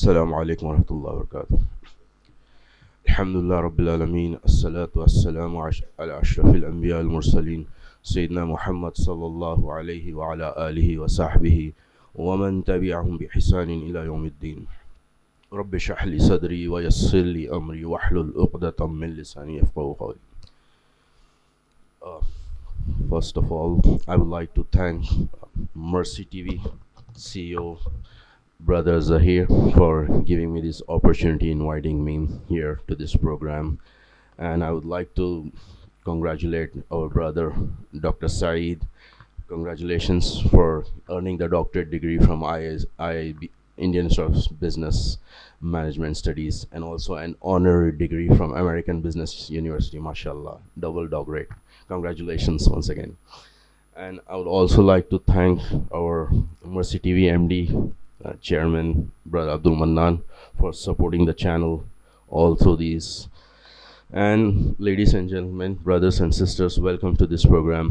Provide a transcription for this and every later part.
السلام عليكم ورحمة الله وبركاته. الحمد لله رب العالمين، الصلاة والسلام على أشرف الأنبياء المرسلين سيدنا محمد صلى الله عليه وعلى آله وصحبه ومن تبعهم بإحسان إلى يوم الدين. رب اشرح لي صدري ويسر لي أمري واحلل عقدة من لساني يفقهوا قولي. First of all, I would like to thank Mercy TV CEO Brother Zahir for giving me this opportunity, inviting me here to this program. And I would like to congratulate our brother Dr. Saeed. Congratulations for earning the doctorate degree from IIB, Indian Institute of Business Management Studies, and also an honorary degree from American Business University. MashaAllah, double doctorate. Congratulations once again. And I would also like to thank our Mercy TV MD, Chairman Brother Abdul Mannan, for supporting the channel all through these. And ladies and gentlemen, brothers and sisters, welcome to this program.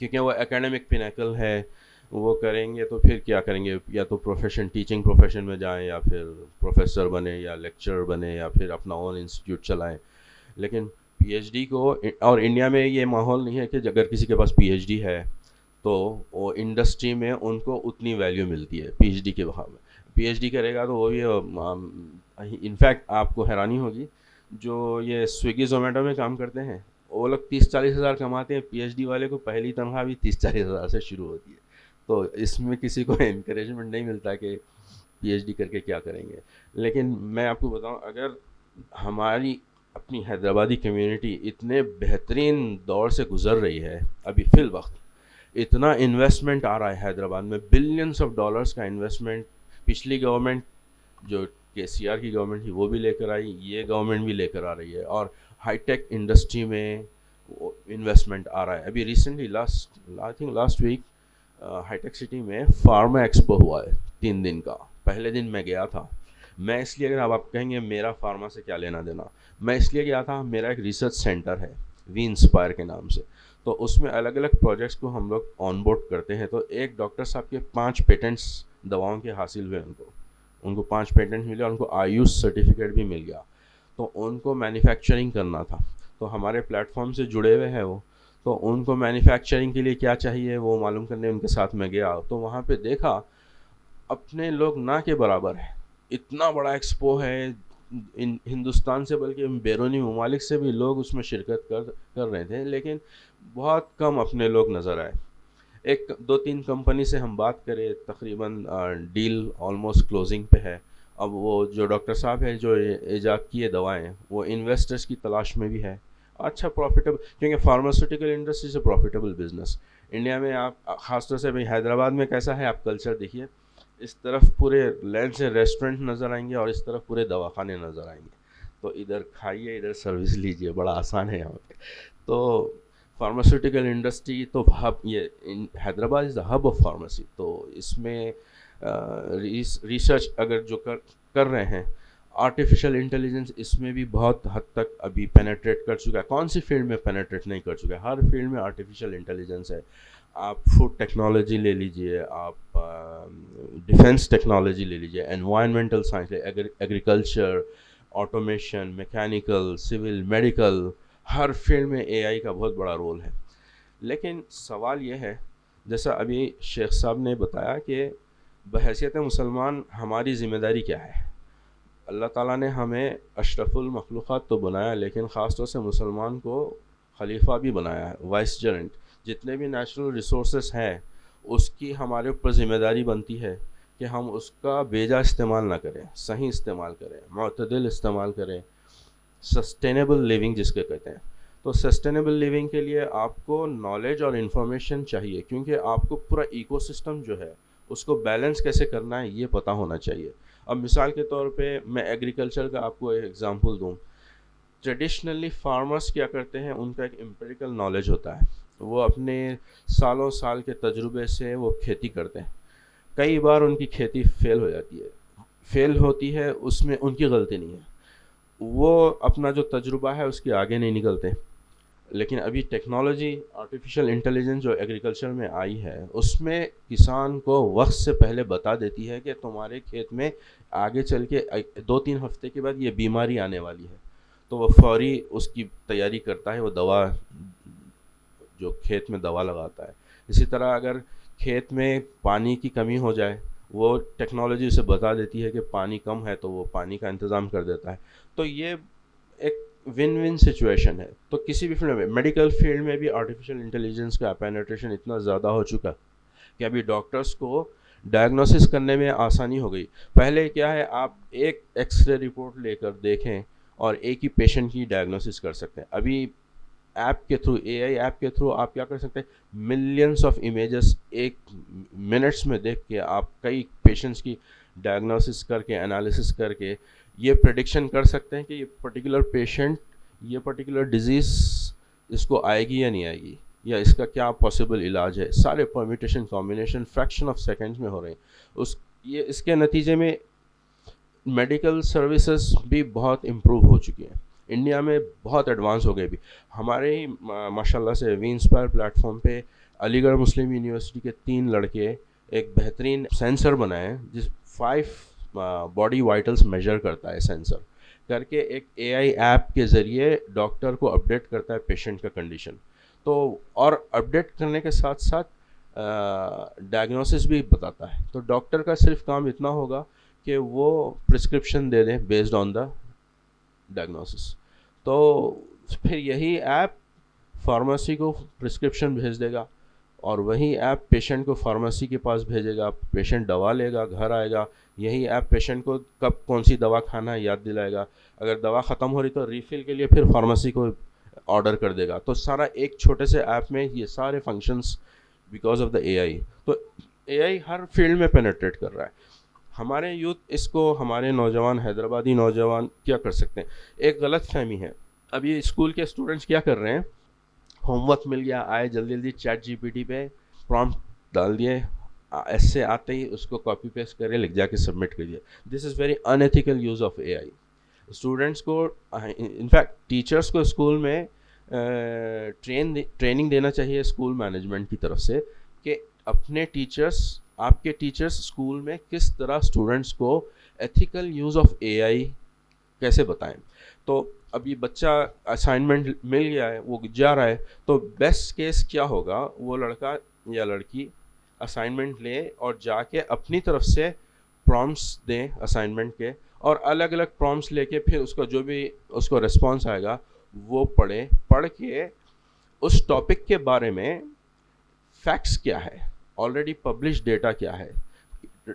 کیونکہ وہ academic pinnacle ہے. وہ کریں گے تو پھر کیا کریں گے, یا تو پروفیشن ٹیچنگ پروفیشن میں جائیں, یا پھر پروفیسر بنے, یا لیکچرر بنے, یا پھر اپنا اون انسٹیٹیوٹ چلائیں. لیکن پی ایچ ڈی کو, اور انڈیا میں یہ ماحول نہیں ہے کہ اگر کسی کے پاس پی ایچ ڈی ہے تو وہ انڈسٹری میں ان کو اتنی ویلیو ملتی ہے پی ایچ ڈی کے بہاؤ میں. پی ایچ ڈی کرے گا تو وہ بھی, انفیکٹ آپ کو حیرانی ہوگی, جو یہ سویگی زومیٹو میں کام کرتے ہیں وہ لوگ 30-40 ہزار کماتے ہیں. پی ایچ ڈی والے کو پہلی تنخواہ بھی 30-40 ہزار سے شروع ہوتی ہے. تو اس میں کسی کو انکریجمنٹ نہیں ملتا کہ پی ایچ ڈی کر کے کیا کریں گے. لیکن میں آپ کو بتاؤں, اگر ہماری اپنی حیدرآبادی کمیونٹی اتنے بہترین دور سے گزر رہی ہے ابھی فی الوقت, اتنا انویسٹمنٹ آ رہا ہے حیدرآباد میں, بلینس آف ڈالرز کا انویسٹمنٹ. پچھلی گورنمنٹ جو کے سی آر کی گورنمنٹ تھی وہ بھی لے کر آئی, یہ گورنمنٹ بھی لے کر آ رہی ہے, اور ہائی ٹیک انڈسٹری میں انویسٹمنٹ آ رہا ہے. ابھی recently I think last week high tech city میں فارما ایکسپو ہوا ہے 3 دن کا. پہلے دن میں گیا تھا. میں اس لیے, اگر آپ کہیں گے میرا فارما سے کیا لینا دینا, میں اس لیے گیا تھا, میرا ایک ریسرچ سینٹر ہے وی انسپائر کے نام سے. تو اس میں الگ الگ پروجیکٹس کو ہم لوگ آن بورڈ کرتے ہیں. تو ایک ڈاکٹر صاحب کے 5 پیٹنٹس دواؤں کے حاصل ہوئے, ان کو 5 پیٹنٹ ملے, اور ان کو آیوش سرٹیفکیٹ بھی مل گیا. تو ان کو مینوفیکچرنگ کرنا تھا, تو ہمارے پلیٹ فارم سے جڑے ہوئے ہیں وہ, تو ان کو مینوفیکچرنگ کے لیے کیا چاہیے وہ معلوم کرنے ان کے ساتھ میں گیا. تو وہاں پہ دیکھا اپنے لوگ نہ کے برابر ہے. اتنا بڑا ایکسپو ہے ہندوستان سے, بلکہ بیرونی ممالک سے بھی لوگ اس میں شرکت کر رہے تھے, لیکن بہت کم اپنے لوگ نظر آئے. 1-2-3 کمپنی سے ہم بات کریں, تقریباً ڈیل آلموسٹ کلوزنگ پہ ہے. اب وہ جو ڈاکٹر صاحب ہے جو ایجاد کیے دوائیں, وہ انویسٹرز کی تلاش میں بھی ہے. اچھا پروفیٹیبل, کیونکہ فارماسیوٹیکل انڈسٹری سے پروفیٹیبل بزنس انڈیا میں. آپ خاص طور سے بھائی حیدرآباد میں کیسا ہے آپ کلچر دیکھیے, اس طرف پورے لین سے ریسٹورنٹ نظر آئیں گے, اور اس طرف پورے دواخانے نظر آئیں گے. تو ادھر کھائیے, ادھر سروس لیجیے, بڑا آسان ہے یہاں پہ. تو فارماسیوٹیکل انڈسٹری تو ہب, یہ حیدرآباد از دا ہب آف فارمیسی. تو اس میں ریسرچ اگر جو کر رہے ہیں, آرٹیفیشیل انٹیلیجنس اس میں بھی بہت حد تک ابھی پینیٹریٹ کر چکا ہے. کون سی فیلڈ میں پینیٹریٹ نہیں کر چکا ہے, ہر فیلڈ میں آرٹیفیشیل انٹیلیجنس ہے. آپ فوڈ ٹیکنالوجی لے لیجئے, آپ ڈیفینس ٹیکنالوجی لے لیجئے, environmental science, agriculture, automation, mechanical, civil, medical, ہر فیلڈ میں اے آئی کا بہت بڑا رول ہے. لیکن سوال یہ ہے, جیسا ابھی شیخ صاحب نے بتایا کہ بحیثیت مسلمان ہماری ذمہ داری کیا ہے. اللہ تعالیٰ نے ہمیں اشرف المخلوقات تو بنایا, لیکن خاص طور سے مسلمان کو خلیفہ بھی بنایا ہے, وائس جرنٹ. جتنے بھی نیچرل ریسورسز ہیں اس کی ہمارے اوپر ذمہ داری بنتی ہے کہ ہم اس کا بیجا استعمال نہ کریں, صحیح استعمال کریں, معتدل استعمال کریں, سسٹینیبل لیونگ جس کے کہتے ہیں. تو سسٹینیبل لیونگ کے لیے آپ کو نالج اور انفارمیشن چاہیے, کیونکہ آپ کو پورا ایکو سسٹم جو ہے اس کو بیلنس کیسے کرنا ہے یہ پتہ ہونا چاہیے. اب مثال کے طور پہ میں ایگریکلچر کا آپ کو ایک ایگزامپل دوں. ٹریڈیشنلی فارمرز کیا کرتے ہیں, ان کا ایک امپیریکل نالج ہوتا ہے, وہ اپنے سالوں سال کے تجربے سے وہ کھیتی کرتے ہیں. کئی بار ان کی کھیتی فیل ہو جاتی ہے, فیل ہوتی ہے, اس میں ان کی غلطی نہیں ہے, وہ اپنا جو تجربہ ہے اس کے آگے نہیں نکلتے. لیکن ابھی ٹیکنالوجی آرٹیفیشیل انٹیلیجنس جو ایگریکلچر میں آئی ہے, اس میں کسان کو وقت سے پہلے بتا دیتی ہے کہ تمہارے کھیت میں آگے چل کے 2-3 ہفتے کے بعد یہ بیماری آنے والی ہے. تو وہ فوری اس کی تیاری کرتا ہے, وہ دوا جو کھیت میں دوا لگاتا ہے. اسی طرح اگر کھیت میں پانی کی کمی ہو جائے, وہ ٹیکنالوجی اسے بتا دیتی ہے کہ پانی کم ہے, تو وہ پانی کا انتظام کر دیتا ہے. تو یہ ایک ون ون سچویشن ہے. تو کسی بھی فیلڈ میں, میڈیکل فیلڈ میں بھی آرٹیفیشیل انٹیلیجنس کا پینیٹریشن اتنا زیادہ ہو چکا کہ ابھی ڈاکٹرز کو ڈائگنوسس کرنے میں آسانی ہو گئی. پہلے کیا ہے, آپ ایک ایکس رے رپورٹ لے کر دیکھیں اور ایک ہی پیشنٹ کی ڈائگنوسس کر سکتے ہیں. ابھی ایپ کے تھرو, اے آئی ایپ کے تھرو آپ کیا کر سکتے ہیں, ملینس آف امیجز ایک منٹس میں دیکھ کے آپ کئی پیشنٹس کی ڈائگنوسس کر کے, انالیسس کر کے یہ پریڈکشن کر سکتے ہیں کہ یہ پرٹیکولر پیشنٹ, یہ پرٹیکولر ڈیزیز اس کو آئے گی یا نہیں آئے گی, یا اس کا کیا پاسبل علاج ہے. سارے permutation combination fraction of seconds میں ہو رہے ہیں. اس کے نتیجے میں میڈیکل سروسز بھی بہت امپروو ہو چکی ہیں. انڈیا میں بہت ایڈوانس ہو گئے بھی. ہمارے ہی ماشاء اللہ سے وی انسپائر پلیٹ فارم پہ علی گڑھ مسلم یونیورسٹی کے 3 لڑکے ایک بہترین سینسر بنائے جس 5 باڈی وائٹلس میجر کرتا ہے، سینسر کر کے ایک اے آئی ایپ کے ذریعے ڈاکٹر کو اپڈیٹ کرتا ہے پیشنٹ کا کنڈیشن. تو اور اپڈیٹ کرنے کے ساتھ ساتھ ڈائگنوسس بھی بتاتا ہے. تو ڈاکٹر کا صرف کام اتنا ہوگا کہ وہ پرسکرپشن دے دیں بیسڈ آن دا ڈائگنوسس. تو پھر یہی ایپ فارمیسی کو پرسکرپشن بھیج دے گا اور وہی ایپ پیشنٹ کو فارمیسی کے پاس بھیجے گا. پیشنٹ دوا لے گا، گھر آئے گا. یہی ایپ پیشنٹ کو کب کون سی دوا کھانا ہے یاد دلائے گا. اگر دوا ختم ہو رہی تو ریفل کے لیے پھر فارمیسی کو آرڈر کر دے گا. تو سارا ایک چھوٹے سے ایپ میں یہ سارے فنکشنس بیکاز آف دا اے آئی. تو اے آئی ہر فیلڈ میں پینیٹریٹ کر رہا ہے. ہمارے یوتھ اس کو، ہمارے نوجوان، حیدرآبادی نوجوان کیا کر سکتے ہیں؟ ایک غلط فہمی ہے. ابھی اسکول کے اسٹوڈنٹس کیا کر رہے ہیں، ہوم ورک مل گیا، آئے جلدی جلدی چیٹ جی پی ٹی پہ پرومپٹ ڈال دیے، ایسے آتے ہی اس کو کاپی پیسٹ کرے، لکھ جا کے سبمٹ کر دیا. This is very unethical use of A I. Students کو، انفیکٹ ٹیچرس کو اسکول میں ٹریننگ دینا چاہیے اسکول مینجمنٹ کی طرف سے کہ اپنے ٹیچرس، آپ کے ٹیچرس اسکول میں کس طرح اسٹوڈنٹس کو ایتھیکل یوز آف اے آئی کیسے بتائیں. تو ابھی بچہ اسائنمنٹ مل گیا ہے، وہ جا رہا ہے، تو بیسٹ کیس کیا ہوگا، وہ لڑکا یا لڑکی اسائنمنٹ لے اور جا کے اپنی طرف سے پرومپٹس دیں اسائنمنٹ کے، اور الگ الگ پرومپٹس لے کے پھر اس کو جو بھی اس کو ریسپانس آئے گا وہ پڑھ کے اس ٹاپک کے بارے میں فیکٹس کیا ہے، آلریڈی پبلش ڈیٹا کیا ہے،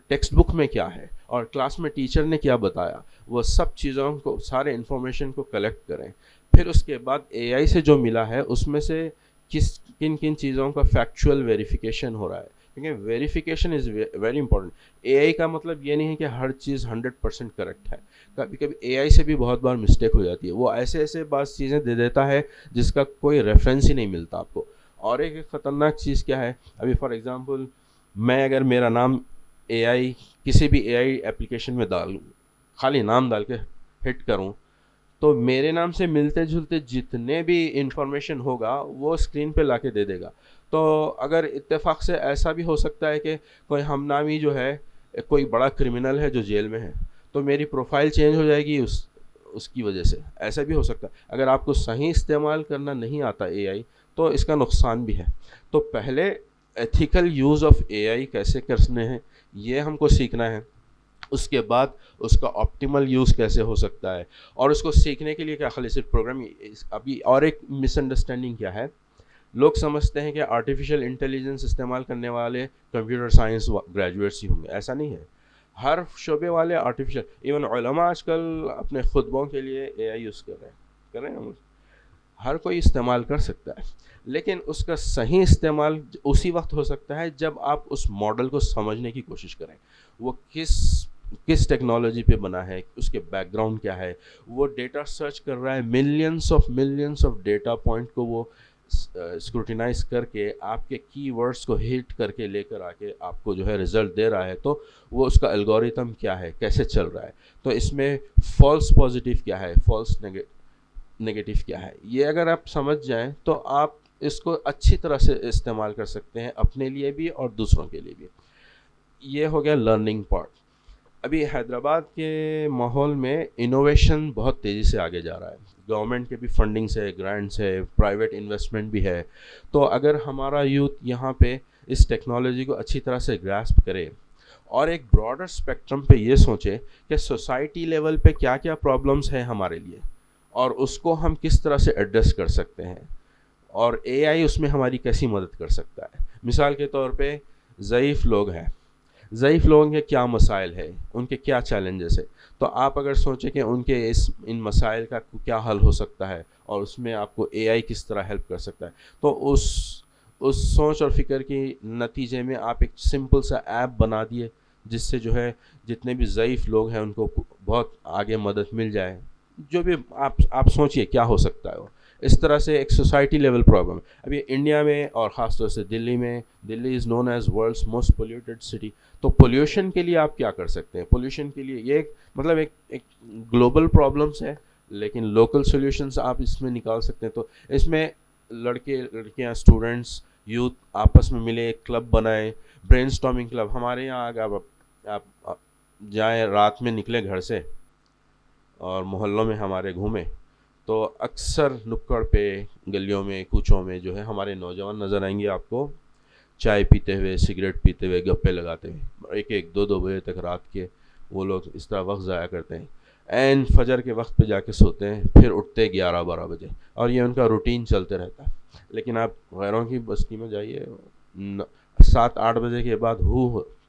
ٹیکسٹ بک میں کیا ہے، اور کلاس میں ٹیچر نے کیا بتایا، وہ سب چیزوں کو، سارے انفارمیشن کو کلیکٹ کریں. پھر اس کے بعد اے آئی سے جو ملا ہے اس میں سے کن کن چیزوں کا فیکچوئل ویریفیکیشن ہو رہا ہے، کیونکہ ویریفیکیشن از ویری امپورٹنٹ. اے آئی کا مطلب یہ نہیں ہے کہ ہر چیز 100% کریکٹ ہے. کبھی کبھی اے آئی سے بھی بہت بار مسٹیک ہو جاتی ہے. وہ ایسے بعض چیزیں دے دیتا ہے جس کا کوئی ریفرنس ہی نہیں ملتا آپ کو. اور ایک خطرناک چیز کیا ہے، ابھی فار ایگزامپل میں اگر میرا نام اے آئی کسی بھی اے آئی اپلیکیشن میں ڈالوں، خالی نام ڈال کے ہٹ کروں، تو میرے نام سے ملتے جلتے جتنے بھی انفارمیشن ہوگا وہ اسکرین پہ لا کے دے دے گا. تو اگر اتفاق سے ایسا بھی ہو سکتا ہے کہ کوئی ہم نامی جو ہے کوئی بڑا کرمنل ہے جو جیل میں ہے، تو میری پروفائل چینج ہو جائے گی اس کی وجہ سے. ایسا بھی ہو سکتا ہے. اگر آپ کو صحیح استعمال کرنا نہیں آتا اے آئی تو اس کا نقصان بھی ہے. تو پہلے ایتھیکل یوز آف اے آئی کیسے کرنے ہیں یہ ہم کو سیکھنا ہے. اس کے بعد اس کا آپٹیمل یوز کیسے ہو سکتا ہے، اور اس کو سیکھنے کے لیے کیا خالی صرف پروگرامنگ. ابھی اور ایک مس انڈرسٹینڈنگ کیا ہے، لوگ سمجھتے ہیں کہ آرٹیفیشیل انٹیلیجنس استعمال کرنے والے کمپیوٹر سائنس گریجویٹس ہی ہوں گے. ایسا نہیں ہے. ہر شعبے والے آرٹیفیشیل، ایون علماء آج کل اپنے خطبوں کے لیے اے آئی یوز کر رہے ہیں. ہر کوئی استعمال کر سکتا ہے، لیکن اس کا صحیح استعمال اسی وقت ہو سکتا ہے جب آپ اس ماڈل کو سمجھنے کی کوشش کریں. وہ کس ٹیکنالوجی پہ بنا ہے، اس کے بیک گراؤنڈ کیا ہے. وہ ڈیٹا سرچ کر رہا ہے، ملینس آف ڈیٹا پوائنٹ کو وہ اسکروٹینائز کر کے آپ کے کی ورڈس کو ہٹ کر کے لے کر آ کے آپ کو جو ہے رزلٹ دے رہا ہے. تو وہ اس کا الگوریتم کیا ہے، کیسے چل رہا ہے. تو اس میں فالس پازیٹیو کیا ہے، فالس نگیٹو کیا ہے، یہ اگر آپ سمجھ جائیں تو آپ اس کو اچھی طرح سے استعمال کر سکتے ہیں اپنے لیے بھی اور دوسروں کے لیے بھی. یہ ہو گیا لرننگ پارٹ. ابھی حیدرآباد کے ماحول میں انوویشن بہت تیزی سے آگے جا رہا ہے. گورنمنٹ کے بھی فنڈنگس ہے، گرانٹس ہے، پرائیویٹ انویسٹمنٹ بھی ہے. تو اگر ہمارا یوتھ یہاں پہ اس ٹیکنالوجی کو اچھی طرح سے گراسپ کرے اور ایک براڈر اسپیکٹرم پہ یہ سوچے کہ سوسائٹی لیول پہ کیا کیا پرابلمس ہیں ہمارے لیے اور اس کو ہم کس طرح سے ایڈریس کر سکتے ہیں، اور اے آئی اس میں ہماری کیسی مدد کر سکتا ہے. مثال کے طور پہ ضعیف لوگ ہیں، ضعیف لوگوں کے کیا مسائل ہے، ان کے کیا چیلنجز ہے. تو آپ اگر سوچیں کہ ان کے ان مسائل کا کیا حل ہو سکتا ہے اور اس میں آپ کو اے آئی کس طرح ہیلپ کر سکتا ہے، تو اس سوچ اور فکر کی نتیجے میں آپ ایک سمپل سا ایپ بنا دیے جس سے جو ہے جتنے بھی ضعیف لوگ ہیں ان کو بہت آگے مدد مل جائے. جو بھی آپ سوچئے کیا ہو سکتا ہے وہ. اس طرح سے ایک سوسائٹی لیول پرابلم. ابھی انڈیا میں اور خاص طور سے دلی میں، Delhi is known as world's most polluted city. تو پولیوشن کے لیے آپ کیا کر سکتے ہیں؟ پولیوشن کے لیے یہ ایک گلوبل پرابلمس ہے، لیکن لوکل سولوشنس آپ اس میں نکال سکتے ہیں. تو اس میں لڑکے لڑکیاں اسٹوڈنٹس یوتھ آپس میں ملے، ایک کلب بنائے، برین اسٹارمنگ کلب. ہمارے یہاں اگر آپ جائیں، رات میں نکلے گھر سے اور محلوں میں ہمارے گھومیں، تو اکثر نکڑ پہ، گلیوں میں، کوچوں میں جو ہے ہمارے نوجوان نظر آئیں گے آپ کو، چائے پیتے ہوئے، سگریٹ پیتے ہوئے، گپے لگاتے ہوئے، ایک دو بجے تک رات کے وہ لوگ اس طرح وقت ضائع کرتے ہیں. عین فجر کے وقت پہ جا کے سوتے ہیں، پھر اٹھتے 11-12 بجے، اور یہ ان کا روٹین چلتے رہتا ہے. لیکن آپ غیروں کی بستی میں جائیے، 7-8 بجے کے بعد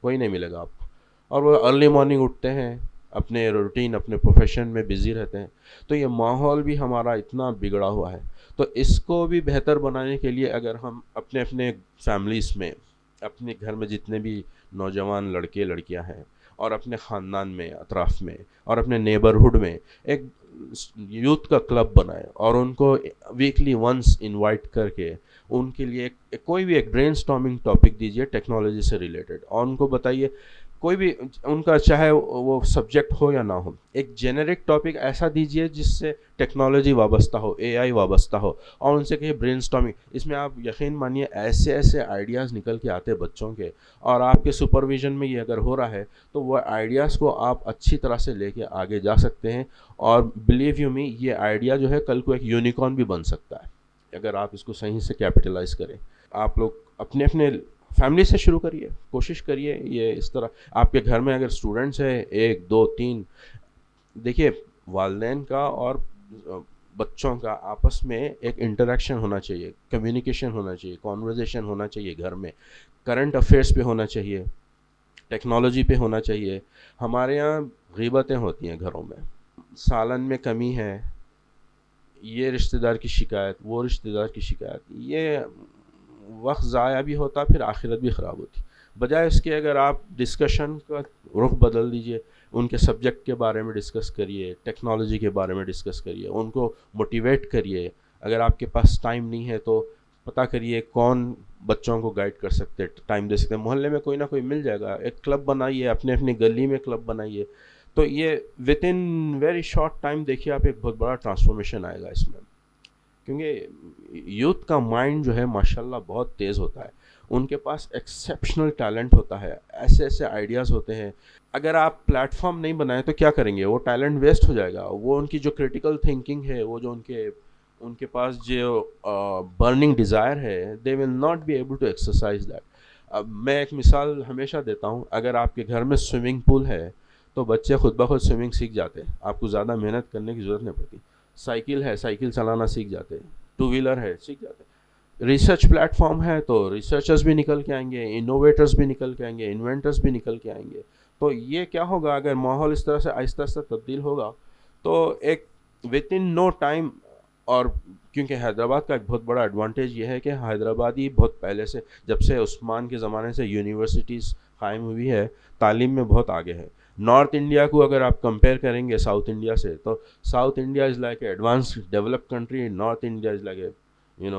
کوئی نہیں ملے گا آپ کو، اور وہ ارلی مارننگ اٹھتے ہیں، اپنے روٹین، اپنے پروفیشن میں بزی رہتے ہیں. تو یہ ماحول بھی ہمارا اتنا بگڑا ہوا ہے. تو اس کو بھی بہتر بنانے کے لیے اگر ہم اپنے اپنے فیملیز میں، اپنے گھر میں جتنے بھی نوجوان لڑکے لڑکیاں ہیں، اور اپنے خاندان میں، اطراف میں، اور اپنے نیبرہڈ میں ایک یوتھ کا کلب بنائے، اور ان کو ویکلی ونس انوائٹ کر کے ان کے لیے کوئی بھی ایک برین اسٹارمنگ ٹاپک دیجیے ٹیکنالوجی سے ریلیٹڈ، اور ان کو بتائیے کوئی بھی ان کا چاہے وہ سبجیکٹ ہو یا نہ ہو، ایک جینرک ٹاپک ایسا دیجیے جس سے ٹیکنالوجی وابستہ ہو، اے آئی وابستہ ہو، اور ان سے کہیں برین اسٹارمنگ. اس میں آپ یقین مانیے ایسے ایسے آئیڈیاز نکل کے آتے بچوں کے، اور آپ کے سپرویژن میں یہ اگر ہو رہا ہے تو وہ آئیڈیاز کو آپ اچھی طرح سے لے کے آگے جا سکتے ہیں. اور بلیو یو می، یہ آئیڈیا جو ہے کل کو ایک یونیکارن بھی بن سکتا ہے اگر آپ اس کو صحیح سے کیپٹلائز کریں. آپ لوگ اپنے اپنے فیملی سے شروع کریے، کوشش کریے یہ اس طرح. آپ کے گھر میں اگر اسٹوڈنٹس ہیں 1 2 3، دیکھیے والدین کا اور بچوں کا آپس میں ایک انٹریکشن ہونا چاہیے، کمیونیکیشن ہونا چاہیے، کانورزیشن ہونا چاہیے گھر میں، کرنٹ افیئرس پہ ہونا چاہیے، ٹیکنالوجی پہ ہونا چاہیے. ہمارے یہاں غیبتیں ہوتی ہیں گھروں میں، سالن میں کمی ہے، یہ رشتہ دار کی شکایت، وہ رشتہ دار کی شکایت، یہ وقت ضائع بھی ہوتا، پھر آخرت بھی خراب ہوتی. بجائے اس کے اگر آپ ڈسکشن کا رخ بدل دیجئے، ان کے سبجیکٹ کے بارے میں ڈسکس کریے، ٹیکنالوجی کے بارے میں ڈسکس کریے، ان کو موٹیویٹ کریے. اگر آپ کے پاس ٹائم نہیں ہے تو پتہ کریے کون بچوں کو گائیڈ کر سکتے، ٹائم دے سکتے. محلے میں کوئی نہ کوئی مل جائے گا، ایک کلب بنائیے، اپنے اپنی گلی میں کلب بنائیے. تو یہ with in very short time دیکھیے آپ ایک بہت بڑا ٹرانسفارمیشن آئے گا اس میں. کیونکہ یوتھ کا مائنڈ جو ہے ماشاءاللہ بہت تیز ہوتا ہے، ان کے پاس ایکسیپشنل ٹیلنٹ ہوتا ہے، ایسے ایسے آئیڈیاز ہوتے ہیں. اگر آپ پلیٹ فارم نہیں بنائیں تو کیا کریں گے؟ وہ ٹیلنٹ ویسٹ ہو جائے گا. وہ ان کی جو کریٹیکل تھنکنگ ہے، وہ جو ان کے پاس جو برننگ ڈیزائر ہے، they will not be able to exercise that. اب میں ایک مثال ہمیشہ دیتا ہوں، اگر آپ کے گھر میں سوئمنگ پول ہے تو بچے خود بخود سوئمنگ سیکھ جاتے ہیں، آپ کو زیادہ محنت کرنے کی ضرورت نہیں پڑتی. سائیکل ہے، سائیکل چلانا سیکھ جاتے ہیں. ٹو ویلر ہے، سیکھ جاتے ہیں. ریسرچ پلیٹ فارم ہے تو ریسرچرز بھی نکل کے آئیں گے، انوویٹرز بھی نکل کے آئیں گے، انوینٹرز بھی نکل کے آئیں گے. تو یہ کیا ہوگا اگر ماحول اس طرح سے آہستہ آہستہ تبدیل ہوگا تو ایک ود ان نو ٹائم. اور کیونکہ حیدرآباد کا ایک بہت بڑا ایڈوانٹیج یہ ہے کہ حیدرآبادی بہت پہلے سے، جب سے عثمان کے زمانے سے یونیورسٹیز قائم ہوئی ہے، تعلیم میں بہت آگے ہے. نارتھ انڈیا کو اگر آپ کمپیئر کریں گے ساؤتھ انڈیا سے، تو south India is like a advance developed country, north India is like a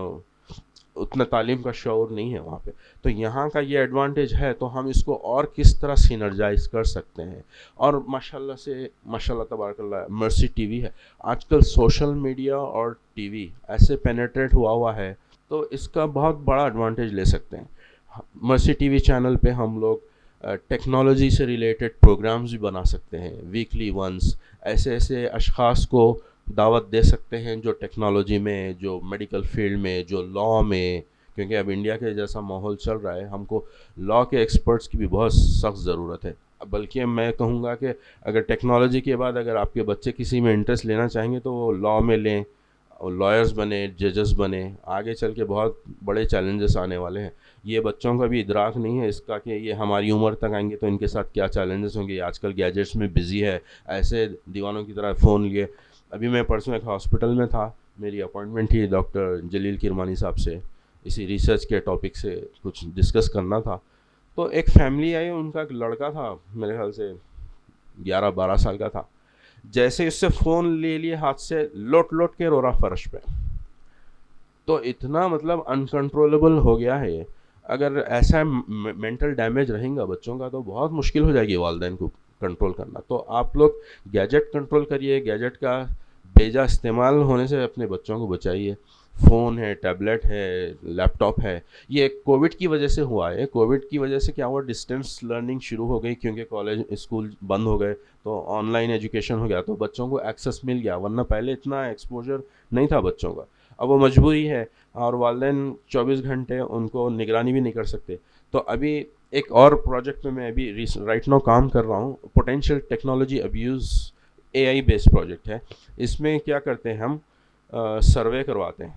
اتنا تعلیم کا شعور نہیں ہے وہاں پہ. تو یہاں کا یہ ایڈوانٹیج ہے، تو ہم اس کو اور کس طرح سینرجائز کر سکتے ہیں. اور ماشاءاللہ سے، ماشاءاللہ تبارک اللہ، مرسی ٹی وی ہے. آج کل سوشل میڈیا اور ٹی وی ایسے پینیٹریٹ ہوا ہے، تو اس کا بہت بڑا ایڈوانٹیج لے سکتے ہیں. مرسی ٹی وی چینل پہ ہم لوگ ٹیکنالوجی سے ریلیٹڈ پروگرامز بھی بنا سکتے ہیں ویکلی ونس. ایسے ایسے اشخاص کو دعوت دے سکتے ہیں جو ٹیکنالوجی میں، جو میڈیکل فیلڈ میں، جو لاء میں، کیونکہ اب انڈیا کے جیسا ماحول چل رہا ہے، ہم کو لاء کے ایکسپرٹس کی بھی بہت سخت ضرورت ہے. بلکہ میں کہوں گا کہ اگر ٹیکنالوجی کے بعد اگر آپ کے بچے کسی میں انٹرسٹ لینا چاہیں گے تو وہ لاء میں لیں، اور لائرز بنے، ججز بنے. آگے چل کے بہت بڑے چیلنجز آنے والے ہیں. یہ بچوں کا بھی ادراک نہیں ہے اس کا کہ یہ ہماری عمر تک آئیں گے تو ان کے ساتھ کیا چیلنجز ہوں گے. آج کل گیجٹس میں بزی ہے، ایسے دیوانوں کی طرح فون لیے. ابھی میں پرسوں ایک ہاسپٹل میں تھا، میری اپوائنٹمنٹ تھی ڈاکٹر جلیل کرمانی صاحب سے، اسی ریسرچ کے ٹاپک سے کچھ ڈسکس کرنا تھا. تو ایک فیملی آئی، ان کا ایک لڑکا تھا میرے خیال سے 11-12 سال کا تھا. جیسے اس سے فون لے لیے ہاتھ سے، لوٹ لوٹ کے رو رہا فرش پہ. تو اتنا مطلب انکنٹرولبل ہو گیا ہے. اگر ایسا مینٹل ڈیمیج رہیں گا بچوں کا تو بہت مشکل ہو جائے گی والدین کو کنٹرول کرنا. تو آپ لوگ گیجٹ کنٹرول کریے، گیجٹ کا بیجا استعمال ہونے سے اپنے بچوں کو بچائیے. فون ہے, ٹیبلیٹ ہے, لیپ ٹاپ ہے. یہ کووڈ کی وجہ سے ہوا ہے. کووڈ کی وجہ سے کیا ہوا, ڈسٹینس لرننگ شروع ہو گئی, کیونکہ کالج اسکول بند ہو گئے تو آن لائن ایجوکیشن ہو گیا, تو بچوں کو ایکسیس مل گیا, ورنہ پہلے اتنا ایکسپوجر نہیں تھا بچوں کا. اب وہ مجبوری ہے, اور والدین 24 گھنٹے ان کو نگرانی بھی نہیں کر سکتے. تو ابھی ایک اور پروجیکٹ پہ میں ابھی رائٹ ناؤ کام کر رہا ہوں, potential technology abuse AI based project ہے. اس میں کیا کرتے ہیں, ہم سروے کرواتے ہیں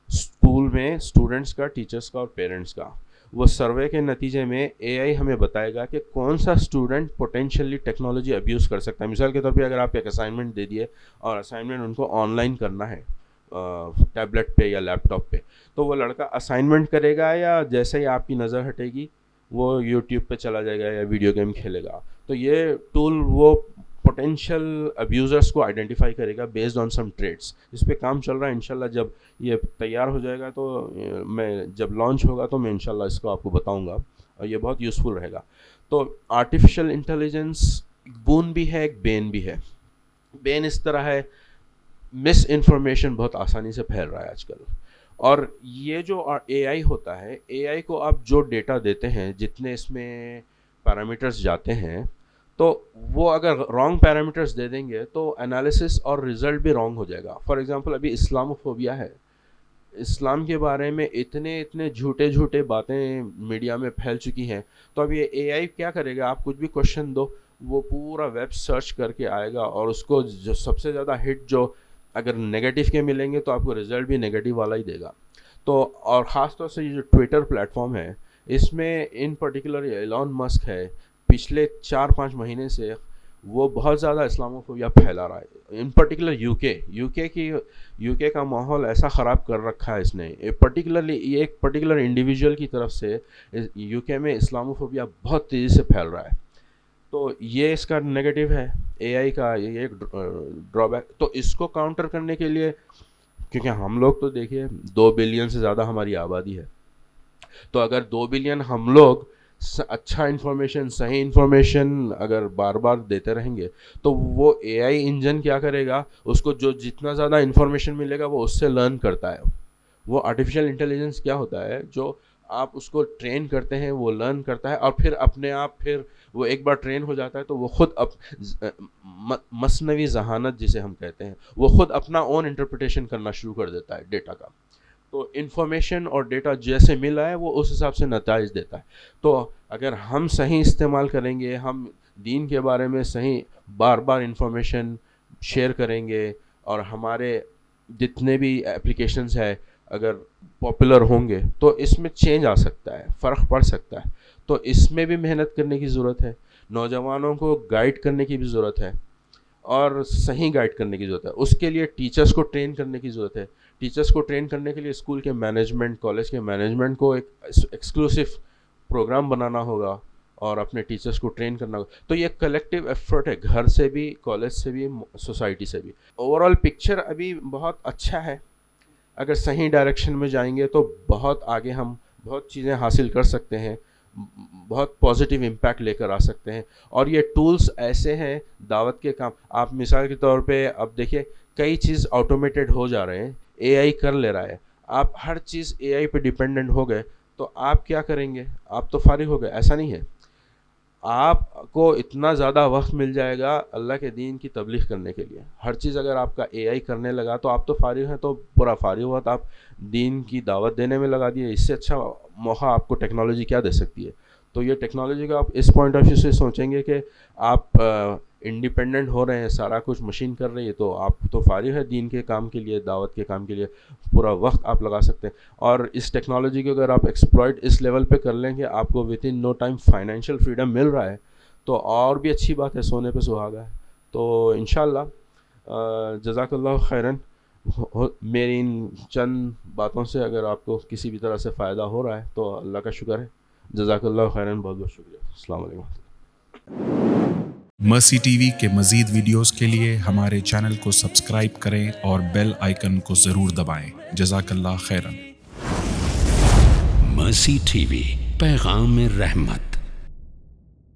اسکول میں اسٹوڈنٹس کا, ٹیچرس کا اور پیرنٹس کا. وہ سروے کے نتیجے میں AI ہمیں بتائے گا کہ کون سا اسٹوڈنٹ پوٹینشیلی ٹیکنالوجی ابیوز کر سکتا ہے. مثال کے طور پہ اگر آپ ایک اسائنمنٹ دے دیے اور اسائنمنٹ ان کو آن لائن کرنا ہے ٹیبلیٹ پہ یا لیپ ٹاپ پہ, تو وہ لڑکا اسائنمنٹ کرے گا یا جیسے ہی آپ کی نظر ہٹے گی وہ یوٹیوب پہ چلا جائے گا یا ویڈیو گیم کھیلے گا. تو یہ ٹول وہ پوٹینشیل ابیوزرس کو آئیڈینٹیفائی کرے گا بیسڈ آن سم ٹریٹس. اس پہ کام چل رہا ہے. انشاءاللہ جب یہ تیار ہو جائے گا تو میں جب لانچ ہوگا تو میں انشاءاللہ اس کو آپ کو بتاؤں گا, اور یہ بہت یوزفل رہے گا. تو آرٹیفیشیل انٹیلیجنس بون بھی ہے, ایک بین بھی ہے. بین اس طرح ہے, مس انفارمیشن بہت آسانی سے پھیل رہا ہے آج کل, اور یہ جو AI ہوتا ہے, AI کو آپ جو ڈیٹا دیتے ہیں, جتنے اس میں پیرامیٹرز جاتے ہیں, تو وہ اگر رانگ پیرامیٹرز دے دیں گے تو انالیسس اور رزلٹ بھی رانگ ہو جائے گا. فار ایگزامپل ابھی اسلاموفوبیا ہے, اسلام کے بارے میں اتنے جھوٹے باتیں میڈیا میں پھیل چکی ہیں. تو اب یہ AI کیا کرے گا, آپ کچھ بھی کوشچن دو, وہ پورا ویب سرچ کر کے آئے گا, اور اس کو جو سب سے زیادہ ہٹ جو اگر نگیٹو کے ملیں گے تو آپ کو رزلٹ بھی نگیٹو والا ہی دے گا. تو اور خاص طور سے یہ جو ٹویٹر پلیٹ فارم ہے, اس میں ان پرٹیکولر ایلون مسک ہے, پچھلے 4-5 مہینے سے وہ بہت زیادہ اسلاموفوبیا پھیلا رہا ہے. ان پرٹیکولر یو کے کا ماحول ایسا خراب کر رکھا ہے اس نے, ایک پرٹیکولر انڈیویجول کی طرف سے یو کے میں اسلاموفوبیا بہت تیزی سے پھیل رہا ہے. تو یہ اس کا نیگیٹو ہے AI کا, یہ ایک ڈرا بیک. تو اس کو کاؤنٹر کرنے کے لیے, کیونکہ ہم لوگ تو دیکھیے 2 بلین سے زیادہ ہماری آبادی ہے, تو اگر 2 بلین ہم لوگ اچھا انفارمیشن, صحیح انفارمیشن اگر بار بار دیتے رہیں گے, تو وہ AI انجن کیا کرے گا, اس کو جو جتنا زیادہ انفارمیشن ملے گا وہ اس سے لرن کرتا ہے. وہ آرٹیفیشیل انٹیلیجنس کیا ہوتا ہے, جو آپ اس کو ٹرین کرتے ہیں وہ لرن کرتا ہے, اور پھر اپنے آپ پھر وہ ایک بار ٹرین ہو جاتا ہے تو وہ خود مصنوعی ذہانت جسے ہم کہتے ہیں, وہ خود اپنا اون انٹرپریٹیشن کرنا شروع کر دیتا ہے ڈیٹا کا. تو انفارمیشن اور ڈیٹا جیسے ملا ہے وہ اس حساب سے نتائج دیتا ہے. تو اگر ہم صحیح استعمال کریں گے, ہم دین کے بارے میں صحیح بار بار انفارمیشن شیئر کریں گے, اور ہمارے جتنے بھی اپلیکیشنز ہے اگر پاپولر ہوں گے, تو اس میں چینج آ سکتا ہے, فرق پڑ سکتا ہے. تو اس میں بھی محنت کرنے کی ضرورت ہے, نوجوانوں کو گائیڈ کرنے کی بھی ضرورت ہے, اور صحیح گائیڈ کرنے کی ضرورت ہے. اس کے لیے ٹیچرس کو ٹرین کرنے کی ضرورت ہے. ٹیچرس کو ٹرین کرنے کے لیے اسکول کے مینجمنٹ, کالج کے مینجمنٹ کو ایک ایکسکلوسو پروگرام بنانا ہوگا اور اپنے ٹیچرس کو ٹرین کرنا ہوگا. تو یہ کلیکٹیو ایفرٹ ہے, گھر سے بھی, کالج سے بھی, سوسائٹی سے بھی. اوور آل پکچر ابھی بہت اچھا ہے. اگر صحیح ڈائریکشن میں جائیں گے تو بہت آگے ہم بہت چیزیں حاصل کر سکتے ہیں, بہت پازیٹیو امپیکٹ لے کر آ سکتے ہیں. اور یہ ٹولز ایسے ہیں دعوت کے کام, آپ مثال کے طور پہ اب دیکھیے کئی چیز آٹومیٹڈ ہو جا رہے ہیں, AI کر لے رہا ہے. آپ ہر چیز AI پہ ڈیپینڈنٹ ہو گئے تو آپ کیا کریں گے, آپ تو فارغ ہو گئے. ایسا نہیں ہے, آپ کو اتنا زیادہ وقت مل جائے گا اللہ کے دین کی تبلیغ کرنے کے لیے. ہر چیز اگر آپ کا AI کرنے لگا تو آپ تو فارغ ہیں, تو پورا فارغ ہوا تو آپ دین کی دعوت دینے میں لگا دیے. اس سے اچھا موقع آپ کو ٹیکنالوجی کیا دے سکتی ہے. تو یہ ٹیکنالوجی کا آپ اس پوائنٹ آف ویو سے سوچیں گے کہ آپ انڈیپینڈنٹ ہو رہے ہیں, سارا کچھ مشین کر رہی ہے, تو آپ تو فارغ ہے دین کے کام کے لیے, دعوت کے کام کے لیے پورا وقت آپ لگا سکتے ہیں. اور اس ٹیکنالوجی کو اگر آپ ایکسپلائٹ اس لیول پہ کر لیں گے, آپ کو with in no time financial freedom مل رہا ہے, تو اور بھی اچھی بات ہے, سونے پہ سہاگا ہے. تو انشاءاللہ جزاک اللہ خیراً. میری ان چند باتوں سے اگر آپ کو کسی بھی طرح سے فائدہ ہو رہا ہے تو اللہ کا شکر ہے. جزاک اللہ خیراً, بہت بہت شکریہ. السلام علیکم. مرسی ٹی وی کے مزید ویڈیوز کے لیے ہمارے چینل کو سبسکرائب کریں اور بیل آئیکن کو ضرور دبائیں. جزاک اللہ خیراً. مرسی ٹی وی, پیغام رحمت.